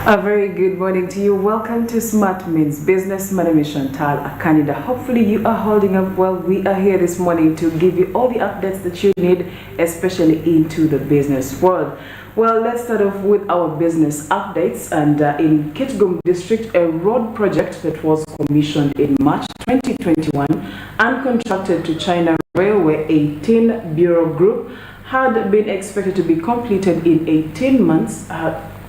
A very good morning to you. Welcome to Smart Means Business. My name is Chantal Akanida. Hopefully you are holding up well. We are here this morning to give you all the updates that you need, especially into the business world. Well, let's start off with our business updates. And in Kitgum District, a road project that was commissioned in March 2021 and contracted to China Railway 18 Bureau Group had been expected to be completed in 18 months,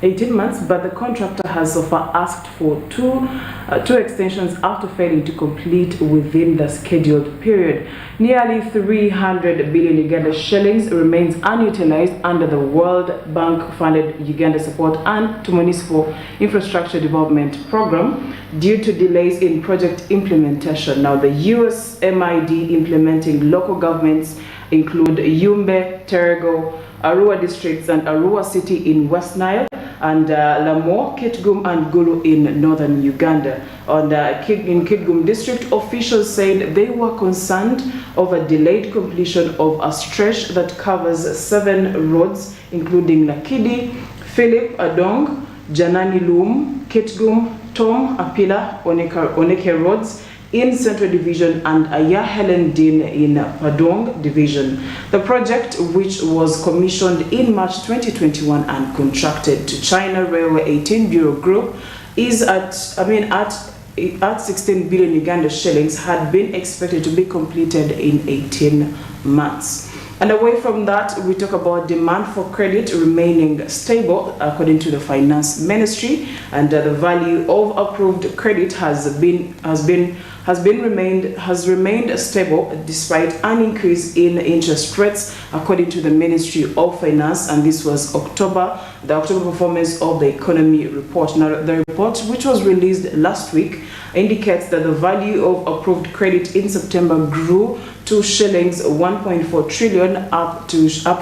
but the contractor has so far asked for two extensions after failing to complete within the scheduled period. Nearly 300 billion Uganda shillings remains unutilized under the World Bank-funded Uganda Support and to Municipal Infrastructure Development Program due to delays in project implementation. Now, the USMID implementing local governments include Yumbe, Terego, Arua districts and Arua City in West Nile, and Lamo, Kitgum and Gulu in northern Uganda. In Kitgum district, officials said they were concerned over delayed completion of a stretch that covers 7 roads, including Nakidi, Philip, Adong, Janani Loom, Kitgum, Tom, Apila, Oneke roads in Central Division and Aya Helen Din in Padong Division. The project, which was commissioned in March 2021 and contracted to China Railway 18 Bureau Group, is at 16 billion Uganda shillings, had been expected to be completed in 18 months. And away from that, we talk about demand for credit remaining stable according to the Finance Ministry, and the value of approved credit has remained stable despite an increase in interest rates according to the Ministry of Finance, and this was the October performance of the economy report. Now, the report, which was released last week, indicates that the value of approved credit in September grew to shillings 1.4 trillion, up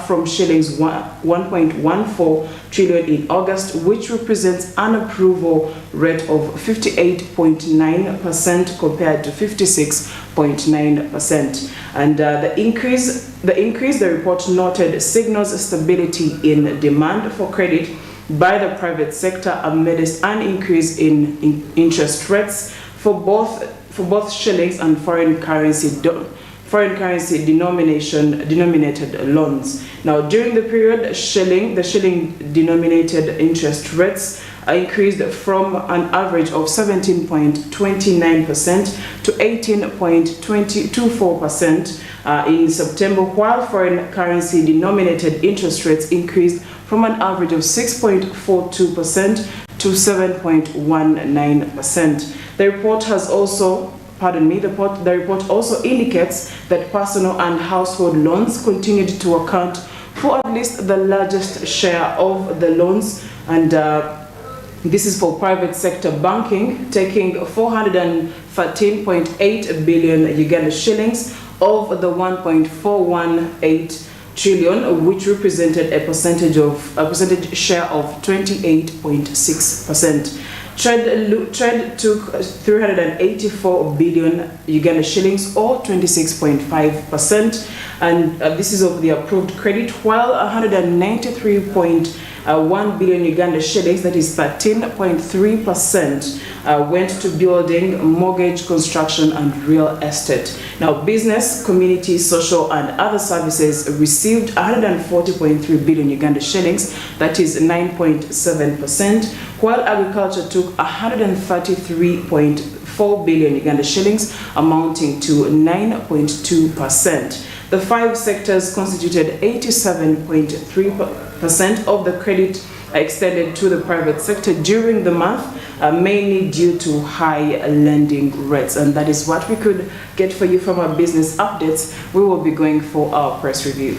from shillings 1.14 trillion in August, which represents an approval rate of 58.9% compared to 56.9%. And the increase, the report noted, signals stability in demand for credit by the private sector amidst an increase in interest rates for both shillings and foreign currency denominated loans. Now, during the period, the shilling denominated interest rates increased from an average of 17.29% to 18.24% in September, while foreign currency denominated interest rates increased from an average of 6.42% to 7.19%. The report also indicates that personal and household loans continued to account for at least the largest share of the loans, and this is for private sector banking, taking 413.8 billion Uganda shillings of the 1.418 trillion, which represented a percentage share of 28.6%. Trade took 384 billion Uganda shillings, or 26.5%, and this is of the approved credit, while 193.1 billion Uganda shillings, that is 13.3%, went to building, mortgage, construction, and real estate. Now, business, community, social, and other services received 140.3 billion Uganda shillings, that is 9.7%, while agriculture took 133.4 billion Uganda shillings, amounting to 9.2%. The 5 sectors constituted 87.3% of the credit extended to the private sector during the month, mainly due to high lending rates. And that is what we could get for you from our business updates. We will be going for our press review.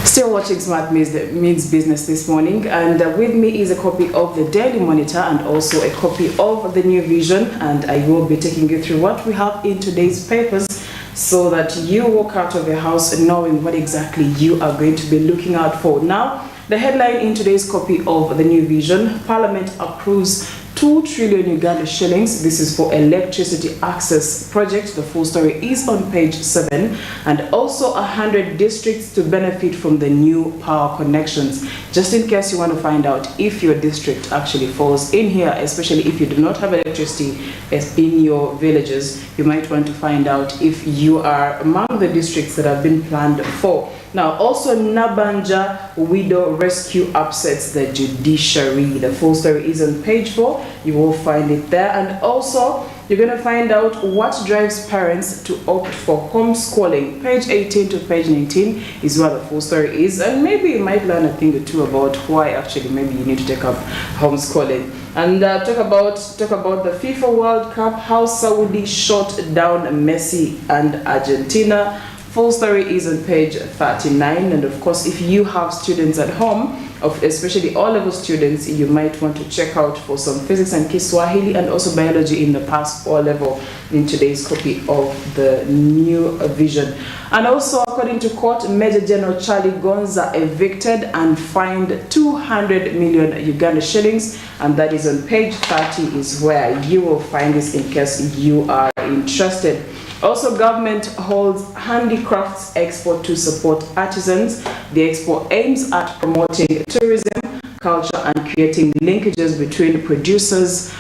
Still watching Smart Means Business this morning, and with me is a copy of the Daily Monitor and also a copy of the New Vision, and I will be taking you through what we have in today's papers so that you walk out of your house knowing what exactly you are going to be looking out for. Now, the headline in today's copy of the New Vision: Parliament approves 2 trillion Uganda shillings. This is for electricity access project. The full story is on page 7. And also 100 districts to benefit from the new power connections. Just in case you want to find out if your district actually falls in here, especially if you do not have electricity as in your villages, you might want to find out if you are among the districts that have been planned for. Now, also Nabanja widow rescue upsets the judiciary. The full story is on page 4. You will find it there. And also, you're going to find out what drives parents to opt for homeschooling. Page 18 to page 19 is where the full story is. And maybe you might learn a thing or two about why actually maybe you need to take up homeschooling. And talk about the FIFA World Cup, how Saudi shot down Messi and Argentina. Full story is on page 39. And of course, if you have students at home, especially O-level students, you might want to check out for some physics and Kiswahili and also biology in the past O-level in today's copy of the New Vision. And also, according to court, Major General Charlie Gonza evicted and fined 200 million Uganda shillings, and that is on page 30 is where you will find this in case you are interested. Also, government holds handicrafts expo to support artisans. The expo aims at promoting tourism, culture, and creating linkages between producers,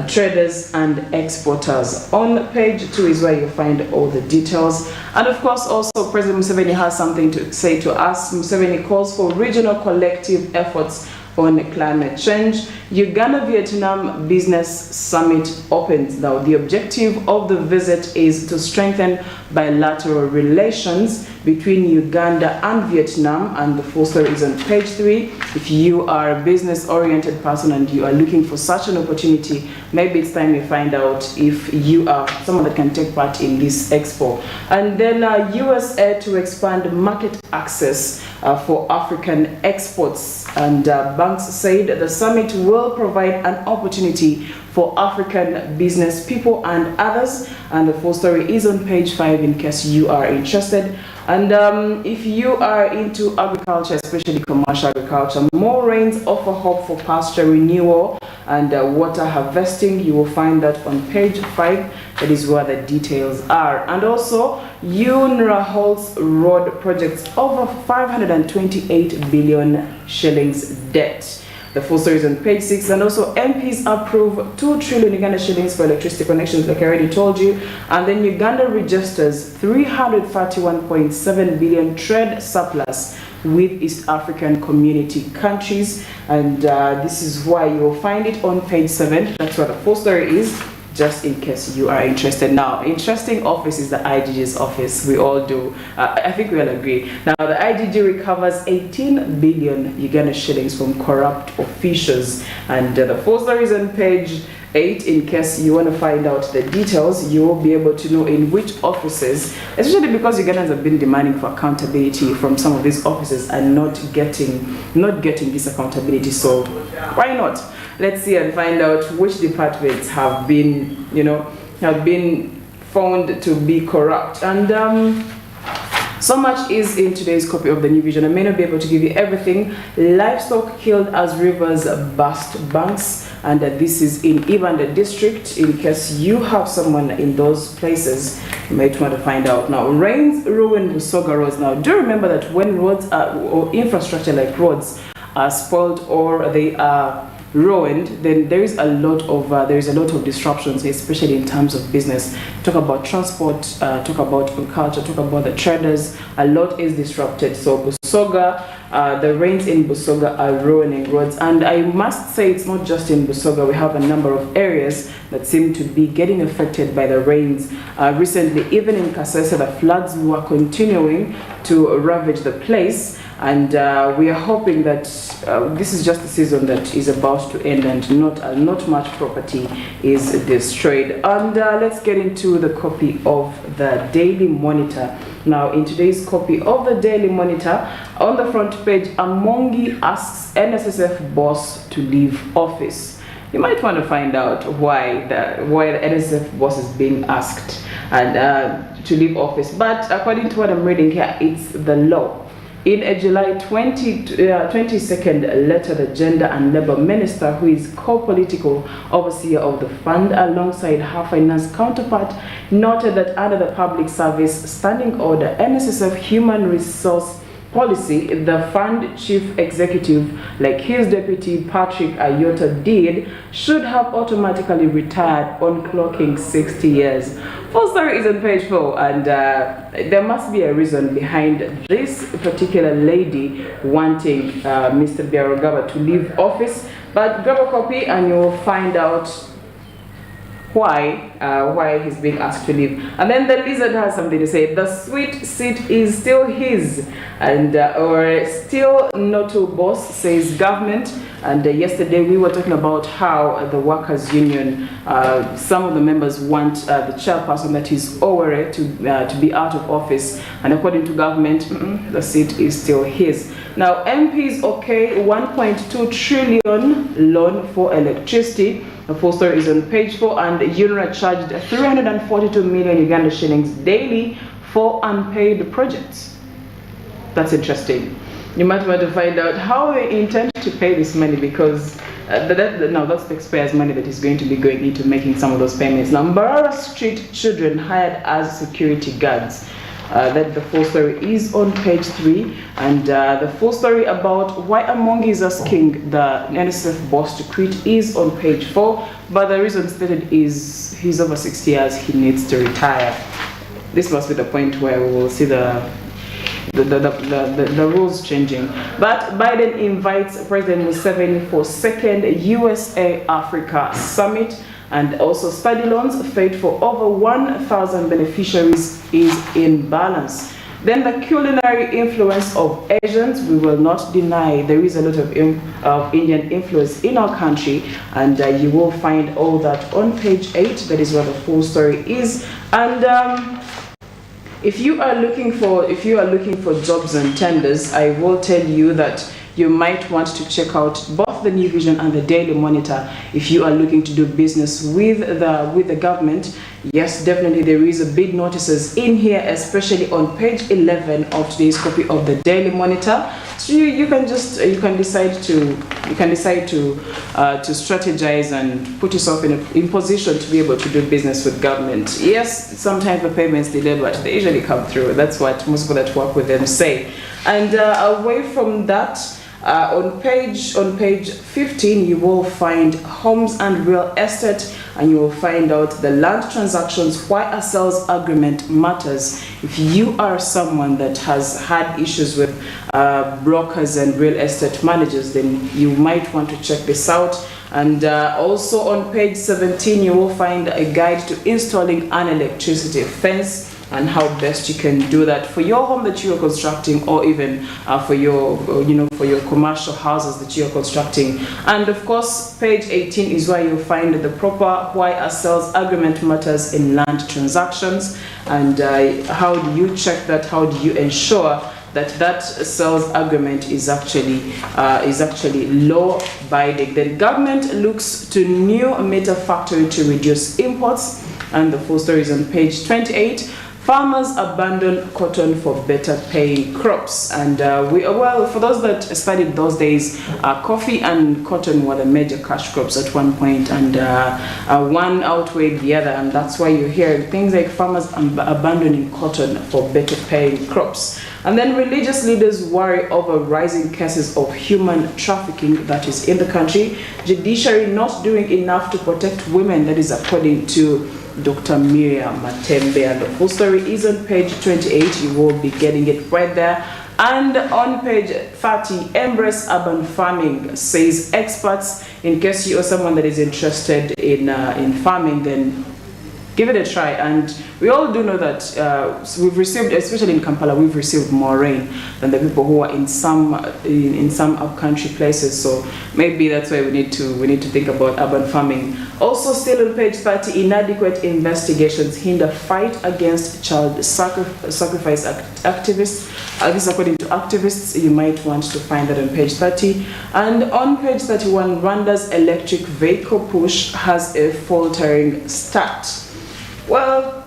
traders, and exporters. On page 2 is where you find all the details. And of course, also President Museveni has something to say to us. Museveni calls for regional collective efforts on climate change. Uganda-Vietnam Business Summit opens. Now, the objective of the visit is to strengthen bilateral relations between Uganda and Vietnam, and the full story is on page 3. If you are a business-oriented person and you are looking for such an opportunity, maybe it's time you find out if you are someone that can take part in this expo. And then USA to expand market access for African exports. And banks said the summit will provide an opportunity for African business people and others. And the full story is on page 5 in case you are interested. And if you are into agriculture, especially commercial agriculture, more rains offer hope for pasture renewal and water harvesting. You will find that on page 5. That is where the details are. And also, UNRWA holds road projects over 528 billion shillings debt. The full story is on page 6. And also, MPs approve 2 trillion Uganda shillings for electricity connections, like I already told you. And then Uganda registers 331.7 billion trade surplus with East African community countries. And this is why you will find it on page 7. That's what the full story is, just in case you are interested. Now, interesting office is the IGG's office. We all do. I think we all agree. Now, the IGG recovers 18 billion Uganda shillings from corrupt officials. And the full story is on page 8. In case you want to find out the details, you will be able to know in which offices, especially because Ugandans have been demanding for accountability from some of these offices and not getting this accountability. So why not? Let's see and find out which departments have been, found to be corrupt. And so much is in today's copy of the New Vision. I may not be able to give you everything. Livestock killed as rivers burst banks, and this is in Ibanda district. In case you have someone in those places, you might want to find out. Now, rains ruin Busoga roads. Now, do remember that when roads or infrastructure like roads are spoiled or they are ruined, then there is a lot of disruptions, especially in terms of business. Talk about transport, talk about culture, talk about the traders. A lot is disrupted. So Busoga, the rains in Busoga are ruining roads, and I must say it's not just in Busoga. We have a number of areas that seem to be getting affected by the rains. Recently, even in Kasese, the floods were continuing to ravage the place. And we are hoping that this is just the season that is about to end, and not much property is destroyed. And let's get into the copy of the Daily Monitor. Now, in today's copy of the Daily Monitor, on the front page, Amongi asks NSSF boss to leave office. You might want to find out why the NSSF boss is being asked and to leave office. But according to what I'm reading here, it's the law. In a July 22nd letter, the Gender and Labour Minister, who is co-political overseer of the fund alongside her finance counterpart, noted that under the Public Service Standing Order NSSF Human Resource Policy, the fund chief executive, like his deputy Patrick Ayota did, should have automatically retired on clocking 60 years. Full story is on page 4, and there must be a reason behind this particular lady wanting Mr. Byarugaba to leave office. But grab a copy and you'll find out why he's being asked to leave. And then the lizard has something to say. The sweet seat is still his, and or still not to boss, says government. And yesterday we were talking about how the workers' union, some of the members want the chairperson, that is Owere, to be out of office. And according to government, the seat is still his. Now, MPs okay 1.2 trillion loan for electricity. The full story is on page 4, and UNRA charged 342 million Uganda shillings daily for unpaid projects. That's interesting. You might want to find out how they intend to pay this money, because that's the taxpayers' money that is going to be going into making some of those payments. Now, Mbarara Street children hired as security guards. That the full story is on page 3, and the full story about why Amongi is asking the NSF boss to quit is on page 4, but the reason stated is he's over 60 years, he needs to retire. This must be the point where we will see the rules changing. But Biden invites President Museveni for second USA Africa Summit, and also study loans fate for over 1,000 beneficiaries is in balance. Then the culinary influence of Asians, we will not deny there is a lot of Indian influence in our country, and you will find all that on page 8. That is where the full story is. And if you are looking for jobs and tenders, I will tell you that you might want to check out both the New Vision and the Daily Monitor if you are looking to do business with the government. Yes, definitely there is a big notices in here, especially on page 11 of today's copy of the Daily Monitor. So you can decide to strategize and put yourself in position to be able to do business with government. Yes, sometimes the payments delay, but they usually come through. That's what most people that work with them say. And away from that, on page 15, you will find homes and real estate, and you will find out the land transactions, why a sales agreement matters. If you are someone that has had issues with brokers and real estate managers, then you might want to check this out. And also on page 17, you will find a guide to installing an electricity fence, and how best you can do that for your home that you are constructing, or even for your commercial houses that you are constructing. And of course, page 18 is where you'll find the proper why a sales agreement matters in land transactions, and how do you check that, how do you ensure that sales agreement is actually law abiding. Then government looks to new meter factory to reduce imports, and the full story is on page 28. Farmers abandon cotton for better paying crops. And for those that studied those days, coffee and cotton were the major cash crops at one point, and one outweighed the other, and that's why you hear things like farmers abandoning cotton for better paying crops. And then religious leaders worry over rising cases of human trafficking that is in the country. Judiciary not doing enough to protect women, that is according to Dr. Miriam Matembe. And the full story is on page 28. You will be getting it right there. And on page 30, embrace urban farming, says experts. In case you are someone that is interested in farming, then give it a try. And we all do know that we've received, especially in Kampala, we've received more rain than the people who are in some upcountry places. So maybe that's why we need to think about urban farming. Also, still on page 30, inadequate investigations hinder fight against child sacrifice activists. This is according to activists. You might want to find that on page 30. And on page 31, Rwanda's electric vehicle push has a faltering start. Well,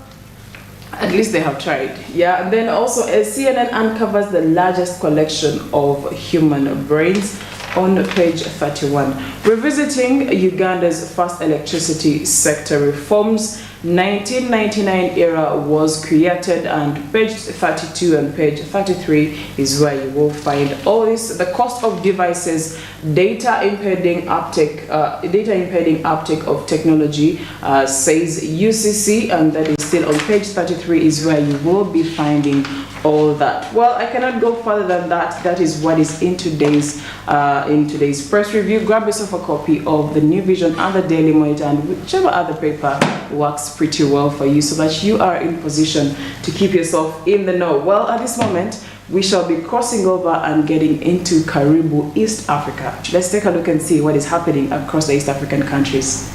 At least they have tried. Yeah. And then also, CNN uncovers the largest collection of human brains on page 31. Revisiting Uganda's first electricity sector reforms, 1999 era was created, and page 32 and page 33 is where you will find all this. The cost of devices, data impeding uptake of technology, says UCC, and that is still on page 33 is where you will be finding all that. Well, I cannot go further than that. That is what is in today's press review. Grab yourself a copy of the New Vision and the Daily Monitor, and whichever other paper works pretty well for you, so that you are in position to keep yourself in the know. Well, at this moment, we shall be crossing over and getting into Karibu, East Africa. Let's take a look and see what is happening across the East African countries.